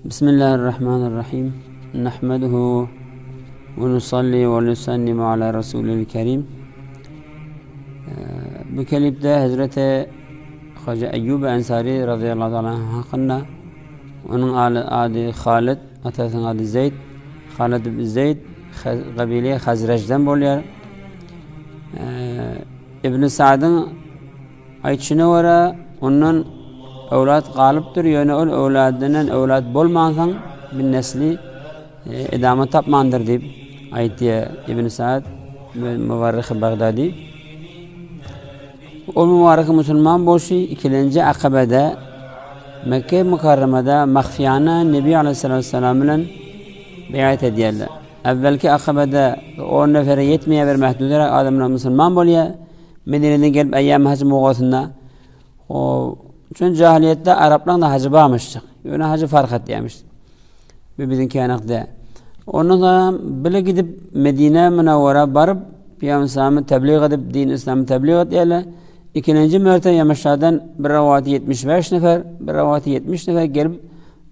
Bismillahirrahmanirrahim. Nahmeduhu ve nusalli ve nusallimu ala Resulil Kerim. Bu kelipte Hazreti Hoca Eyyub Ensari radıyallahu anh hakkında onun adı Halid, atasının adı Zeyd. Halid bin Zeyd kabile Hazrej'den buluyor. İbn-i Sa'd'ın ayçını var, onun evlat kalıptır. Yani o evladından evlat bulmansan bir nesli idame tapmandır deyip ayetiye İbn-i Sa'd Müvarrikh-i Bagdadi. O müvarrikh Müslüman boşu ikinci akabede Mekke Mukarreme'de mahfiyana Nebi Aleyhisselatü Vesselam ile beyat ediyorlar. Evvelki akabede o nefere yetmeye bir mehdudere adamlar Müslüman boluyor. Medine'den gelip eyyam hacı muğasında. Çünkü cahiliyette Araplar da hacı bağmıştık. Yani hacı fark et demiştik. Bizim kaynakta. Ondan sonra bile gidip Medine Münevvere varıp Peygamber'i tebliğ edip din İslam'ı tebliğ ediyorlar. İkinci mertebe Yamışlar'dan bir rivayeti 75 nefer, bir rivayeti 70 nefer gelip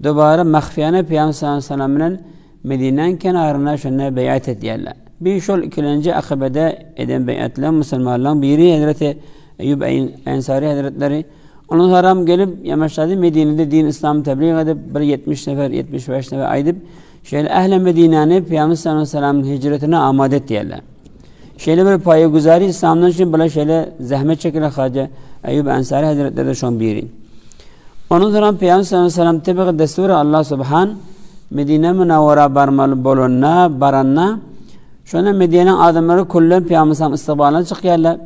dubara mahfiyane Peygamber'in Medine'nin kenarına şuna beyat ediyorlar. Bir şol ikinci akabede eden beyatlar Müslümanların biri Hazreti Eyyub Ensari Hazretleri. Onun haram gelip Yamışlar'da Medine'de din İslam'ı tebliğ edip bir 70 nefer, 75 nefer aydip şöyle ehl-i Medine'ni Peygamber'in hicretine amade ettiler. Şöyle bir payeguzari İslam'dan için böyle şöyle zahmet çekilen Hoca Eyyub Ensari Hazretleri de şun biri. Onun sonra Peygamber tabi desturu Allah Subhan Medine Münevvere barmalı bolunna baranna şuna Medine'nin adamları kullen Peygamber'in istikbalına çıkıyorlar.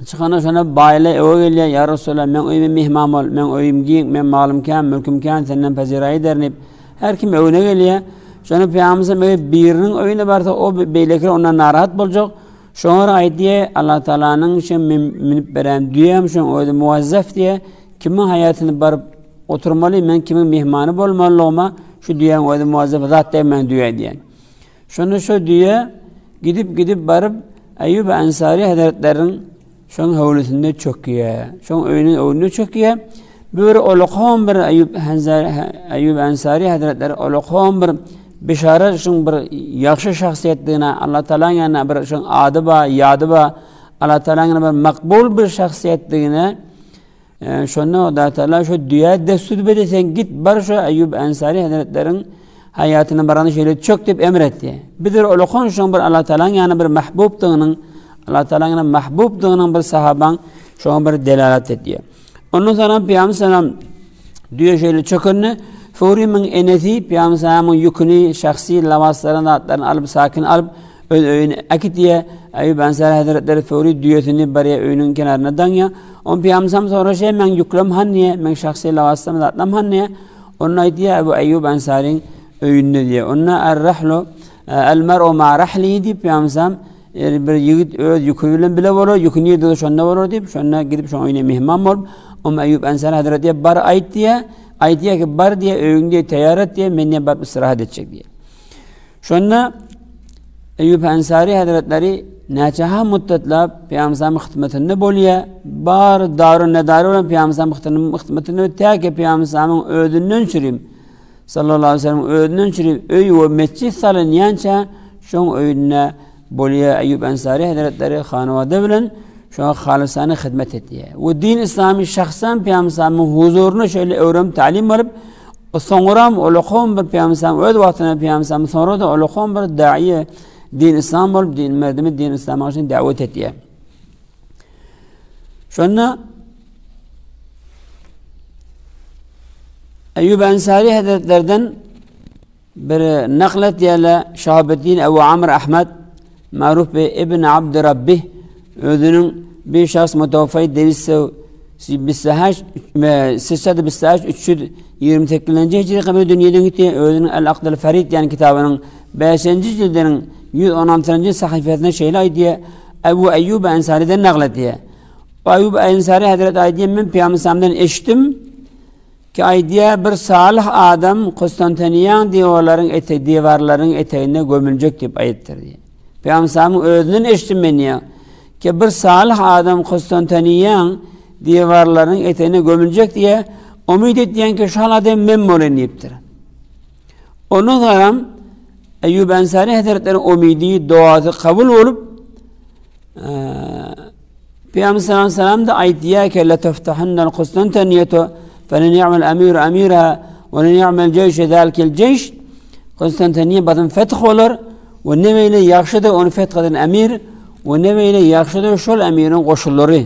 Çıkana şuna bayla eve geliyor ya Resulallah men evime mihmam ol, men evim giyin, men malım kan, mülküm kan senden pazirayı dernip her kim evine geliyor. Şuna Peygamber'in birinin evine varsa o beylekler ondan narahat bulacak. Sonra ayet diye Allah Teala'nın için minip veren duyam şun o muvazzaf diye kimin hayatını barıp oturmalı men kimin mihmanı bolmalı olma şu diyen o muvazzaf zaten ben duya diyen. Şunu şu diye gidip barıp Eyyub Ensari Hazretlerin şun havlusunda çöküyor. Şun önünde çöküyor. Böyle oluqom bir Eyyub Ensari Hazretleri oluqom bir bişaret şun bir yaxşı şahsiyetliğine Allah Teala'nın yanına bir şun adı ba yadı ba Allah Teala'nın bir makbul bir şahsiyetliğine şunu Allah Teala şu dünya destur bedesen git bar şu Eyyub Ensari Hazretlerin hayatını baranı şöyle çok deyip emretti. Bidir oluqon şun bir Allah Teala'nın yanına bir mahbubduğunun Allah Teala'nın mahbubduğunun bir sahaban şun bir delalet ediyor. Ondan sonra Peygamber diyor şöyle çökünü Furi min eneti Peygamber'in yükünü şahsi lavaslarını atlarını alıp sakin alıp öğünü akit diye Eyyub Ensari Hazretleri Furi düğütünü bariye öğünün kenarına danya. On Peygamber'im sonra şey men yüklem hanniye men şahsi lavaslarını atlam hanniye. Onun diye bu Eyyub Ensari'nin öğünü diye. Onun er-rahlu el-mer'u ma rahlihi diye Peygamber'im bir yigit yüküyle bile var yükünü de şonda var diye şonna gidip şon öğüne mihman olup Eyyub Ensari Hazretleri bar ayet diye ayetiye ki bar diye öğün diye teyaret diye menye bab istirahat edecek diye. Şunla Eyyub Ensari Hazretleri neçaha müddetla Peygamber'in hizmetinde boluyor. Bar darun nedarı olan Peygamber'in hizmetinde ötüyor ki Peygamber'in ödünden süreyim. Sallallahu aleyhi ve sellem ödünden süreyim. Öy ve mescid salın yança şun öğününe boluyor Eyyub Ensari Hazretleri hanıvada bilen şu an halisane hizmet ediyor. Ve din İslami şahsen Peygamber'in huzurunu şöyle öğrenip talim alıp sonra oluqom bir Peygamber'in öd vaktine Peygamber'in sonra da oluqom bir da'iye din İslam olup din merdimi din İslam'a için davet ediyor. Şuna Eyyub Ensari Hazretlerden bir naklet diye Şahabeddin Ebu Amr Ahmet maruf be İbn Abdurrabbih ödünün bir şahs mutavafayı devisse bisahaş 328 Hicri kabul dünyadan gitti. Ödünün El-Akdal Ferid yani kitabının 5. cildinin 116. sayfasında şeyle diye Ebu Eyyub Ensari'den naklet diye. Eyyub Ensari Hazreti Aydiye min Peygamber'den eşittim ki Aydiye bir salih adam Konstantiniyan divarların eteğine gömülecek deyip ayettir diye. Peygamber'in ödünün eşittim ben ya. Ki bir salih adam Konstantiniyan divarların eteğine gömülecek diye umid ettiyen ki şu adam memnun olayım deyiptir. Ondan sonra Eyyub Ensari Hazretleri umidi duası kabul olup Peygamber sallallahu aleyhi ve sellem de aytiyake la teftahanna Konstantiniyetu felen ya'mel emiru emiraha ve len ya'mel ceyşe zâlikel ceyş. Konstantiniye badın feth olur ve neveyle yaxşıdır onu fethedin emir ve neveyle yaxşıdır şol emirin koşulları.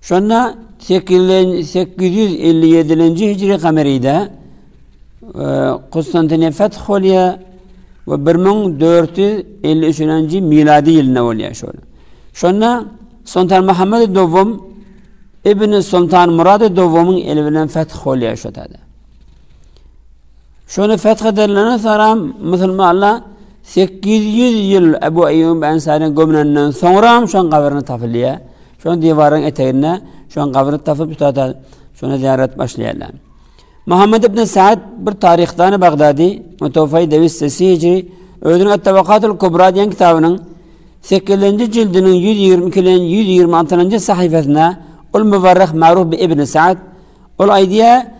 Şunda 857. Hicri kameride Konstantiniye feth oluyor ve 1453. miladi yılına oluyor şöyle. Şunda Sultan Muhammed Dovum İbn Sultan Murad Dovum'un elinden feth oluyor şöyle. Şunu fethedilen sonra Müslümanlar 800 yıl Ebu Eyyub Ensari'nin gömülenden sonra şu an kabrini tafiliye. Şu an divarın eteğine şu an kabrini tafil tutar. Şuna ziyaret başlayalım. Muhammed İbn Sa'd bir tarihtan Bağdadi Mutawaffa 900 Hicri ödünün Et-Tabakatul Kubra diyen kitabının 8. cildinin 126. sayfasına ol mübarrek maruf bi İbn Sa'd ol aydiye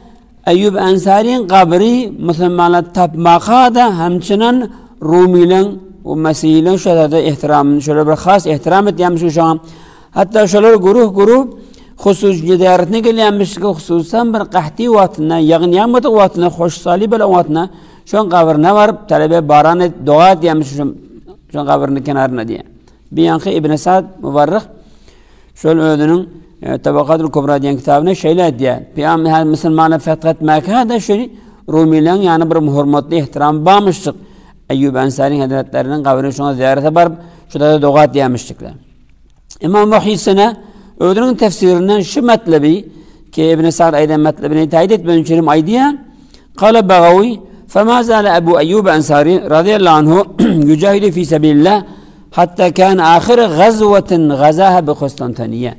Eyyub Ensari'nin kabri Müslümanlar tapmaka da hemçinin Rumi'nin o Mesih'in şöyle ihtiramını şöyle bir khas ihtiram etmiş şu an. Hatta şöyle grup husus cidaretine gelmiş ki hususan bir qahti vatına yağın yağmadı vatına hoş salib ile vatına şu an kabrine varıp talebe baran dua diyemiş şu an kabrinin kenarına diye. Bir yankı İbn Sa'd mübarrek şöyle ödünün Tabakatul Kubra diyen kitabına şeyler diye. Peygamber Müslümanlar fethetmek da şöyle Rumi'nin yani bir hürmetli ihtiram bağmıştık. Eyyub Ensari Hazretlerinin kabrine şuna ziyarete varıp şurada dua diyemiştikler. İmam Muhyiddin'e ödünün tefsirinden şu metlebi ki İbn Sa'd aydan metlebini tayit etmeden içerim aydiye kâle Begavi فَمَا زَالَ أَبُو أَيُّوبَ أَنْصَارِي رضي الله عنه يجاهد في سبيل الله حتى كان آخر غزوة غزاها بقسطنطينية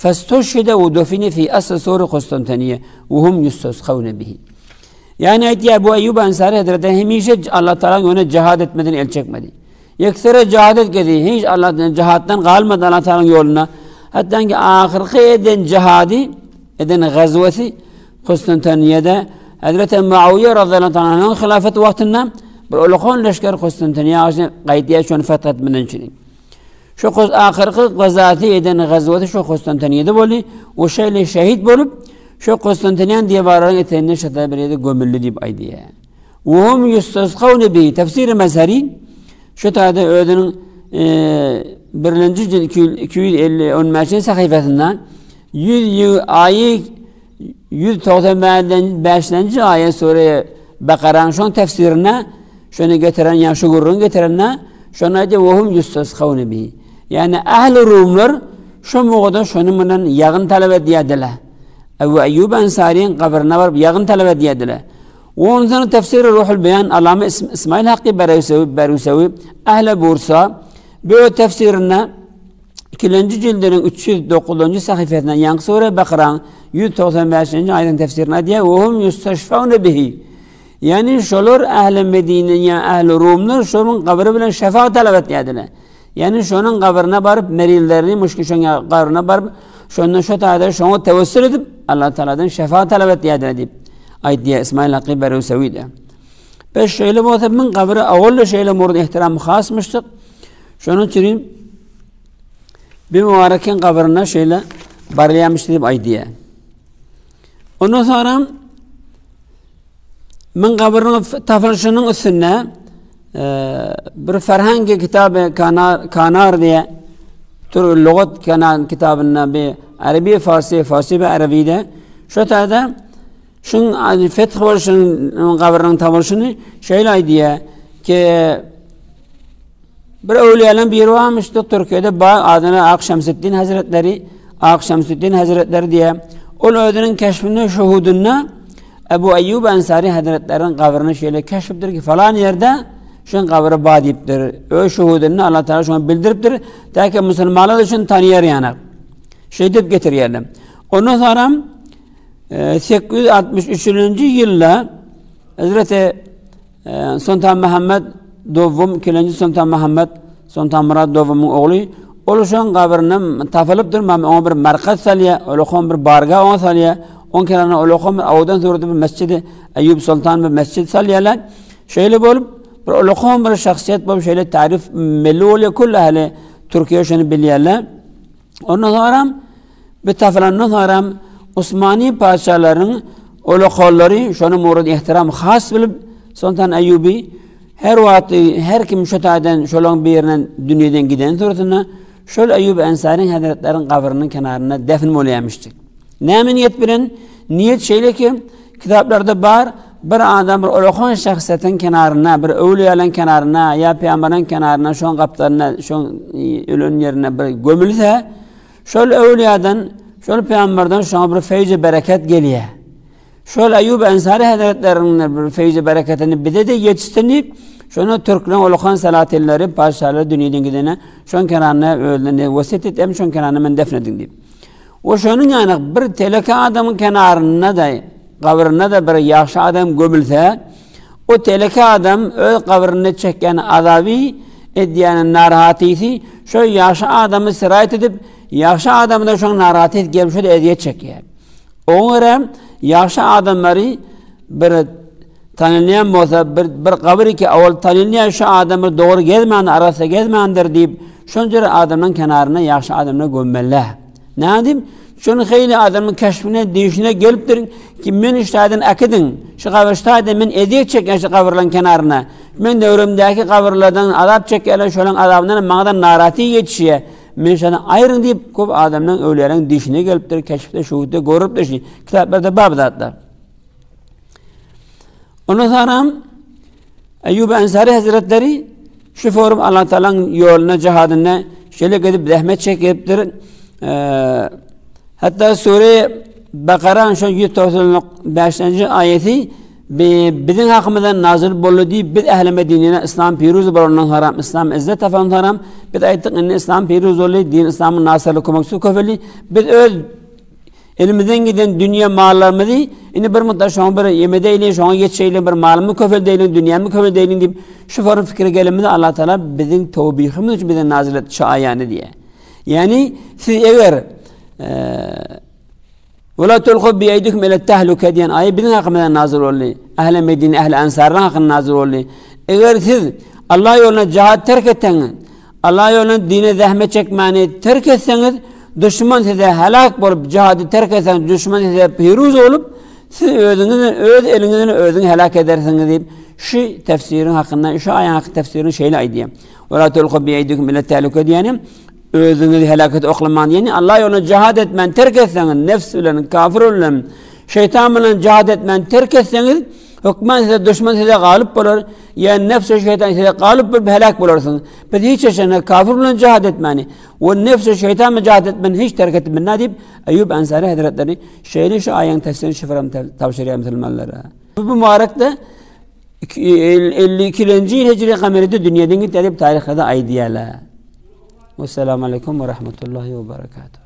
فاستشهد ودفن في أصل سور قسطنطينية وهم يستسقون به. Yani Ebu Eyyub Ensari Hazretleri hemişe Allah Teala ona cihad etmeden el çekmedi. Yeksere cihad etkedi. Hiç Allah'tan cihattan kalmadı Allah Teala'nın yoluna. Hatta ki ahirki eden cihadi eden gazveti Konstantiniye'de Hazreti Muaviye radıyallahu anh'ın hilafet vaktinde bir ulukon leşker Konstantiniye ağacını gaydiye şunu fethetmeden için. Şu ahirki gazveti eden gazveti şu Konstantiniye'de bolu. O şeyle şehit bolup şu Konstantiniye'nin divarların eteğinde şataberiyede gömüllü deyip aydiye. Vuhum yustasqavne bihi tefsir-i mezheri şu tarzda ödünün 1. cilt 250 sayfasından 195. ayet sureye Bakara'nın şu tefsirine şunu getiren yani şu gururun getirenine şuna de vuhum yustasqavne bihi. Yani ehl-i Rumlar şu muğda şunu bundan yağın talep ediyediler. Ebu Eyyub Ensari'nin kabrine varıp yağın talep ediyediler. Onun sonra tefsiri Ruhul Beyan Allame İsmail Hakkı Berusevi Ehl-i Bursa böyle tefsirine 2. cildinin 309. sayfasından Yankı Sure Bakara'nın 195. ayetinin tefsirine diye وَهُمْ يُسْتَشْفَوْنَ بِهِ. Yani şolur Ehl-i Medine'nin ya Ehl-i Rumlar şunun kabri bilen şefaat talep ettiler. Yani şunun kabrine varıp merillerini müşküşün kabrine varıp şunun şu tarzda şunu tevessül edip Allah Teala'dan şefaat talep ettiler deyip ayet diye İsmail Hakkı Berusevi de. Beş şeyle bu tabi'nin kabri ağırlı şeyle murdu ihtiramı khasmıştık. Şunun için bir mübarekin kabrine şeyle barlayamıştı deyip ayet diye. Ondan sonra min kabrinin tafılışının üstüne bir ferhangi kitabı kanar diye tür lügat kanar kitabına bir Arabi Farsi ve Arabi'de şu tarzda şunun feth oluşunun kabrinin tavırışını şeyle diye ki bir evliyaların biri varmıştı Türkiye'de adına Akşemseddin Hazretleri diye o ödünün keşfinde şuhuduna Ebu Eyyub Ensari Hazretleri'nin kabrini şeyle keşfettir ki falan yerde şunun kabri badiptir. O şuhudunu Allah Teala şuna bildiriptir. Ta ki Müslümanlar için tanıyar yani. Şehit getiriyelim. Ondan sonra 863. yılda Hazreti Sultan Muhammed Dovum 2. Sultan Murad Dovum'un oğlu oluşan kabrinin tafılıptır. Ona bir merkez saliye, oluşan bir barga on saliye, On kenarına ulukum avudan sonra bir mescidi Eyyub Sultan bir mescid salyalar. Şöyle bolup bir ulukum bir şahsiyet bolup şöyle tarif melli oluyor kullu ahli Türkiye şunu biliyorlar. Ondan sonra bir tafalandan sonra Osmani paşaların ulukolları şunu murad ihtiram has bilip Sultan Eyyubi her vakti her kim şu tadan şolong bir yerden dünyadan giden turtuna şol Eyyub Ensari'nin hazretlerin kabrinin kenarına defn oluyormuştuk. Ne niyet bilen niyet şeyle ki kitaplarda var bir adam bir ulukon şahsiyetin kenarına bir evliyaların kenarına ya peygamberin kenarına şon kaplarına şon ölün yerine bir gömülse şol evliyadan şol peygamberden şona bir feyzi bereket geliyor. Şol Eyyub Ensari hazretlerinin bir feyzi bereketini bir de yetiştirip şunu Türklerin ulukan salatilleri, paşaları dünyadan gidene şon kenarına öldüğünde vasiyet ettim, şon kenarına ben defnedin deyip. O şunun yani bir teleke adamın kenarına da, kabrına da bir yaşlı adam gömülse, o teleke adam öl kabrını çeken adavi ediyenin narahatisi, şu yaşlı adamı sirayet edip, yaşlı adamı da şun narahatit gelip şöyle eziyet çekiyor. Onlara yaşlı adamları bir tanınlayan olsa bir kabri ki avval tanınlayan şu adamı doğru gezmeyen arası gezmeyendir deyip şunca adamın kenarına yaşlı adamına gömmeli. Ne diyeyim? Şunun hayli adamın keşfine, değişine geliptir ki men iştahiden akidin. Şu kabiristahiden men eziyet çeken şu kabirlerin kenarına. Men devrimdeki kabirlerden azap çekerler, şöyle azabından mağdan narati yetişiyor. Men şuna ayrın deyip köp adamın ölülerin değişine geliptir, keşfte, şuhudda, görüptir. Kitaplarda babdatlar. Ondan sonra Eyyub Ensari Hazretleri şu forum Allah Teala'nın yoluna, cihadına şöyle gidip zahmet çekiptir. Hatta Sure Bakara'nın şu 195. ayeti bizim hakkımızdan nazil bollu deyip biz ehl-i Medine'ne İslam piruz bolundan haram, İslam izzet efendim haram. Biz ayettik inni İslam piruz ollu, din İslam'ın nasırlı komaksu kofeli. Biz öz elimizden giden dünya mallarımızı yine bir müddet şu an bir yemedeyle, şu an yetişeyle bir malımı köfel değilim, dünyamı köfel değilim deyip şu farın fikri gelimizde Allah Teala bizim tevbihimiz için bize nazil etti şu ayağını diye. Yani siz eğer وَلَا تُلْقُوا بِيَيْدِكُمْ اِلَى التَّهْلُكَ diyen ayet bizim hakkımızdan nazil oldu. Ehl-i Medine, Ehl-i Ensar'ın hakkında nazil oldu. Eğer siz Allah yoluna cihat terk etseniz, Allah yoluna dine zahmet çekmeni terk etseniz, düşman size helak olup cihadı terk etseniz, düşman size piruz olup, siz öz elinizden özünü helak edersiniz deyip, şu tefsirin hakkında, şu ayet hakkında tefsirin şeyle aydiye. وَلَا تُلْقُوا بِيَيْدِكُمْ اِلَى التَّهْلُكَ diyenim. Özünüzü helaket oklaman yani Allah yoluna cihad etmen terk etseniz nefs ile kafir ile şeytan ile cihad etmen terk etseniz hükmen size düşman size galip olur yani nefs ve şeytan size galip bir helak bulursunuz. Peki hiç yaşanır kafir ile cihad etmeni ve nefs ve şeytan ile cihad etmeni hiç terk etmen ne deyip Eyyub Ensari Hazretleri şeyle şu ayetin tefsirini şifrem tavsiye Müslümanlara. Bu mübarekte 52. yıl Hicri kameride dünyadan gittiği tarihte aydiyalar. Vesselamu aleyküm ve rahmetullahi ve berekatuhu.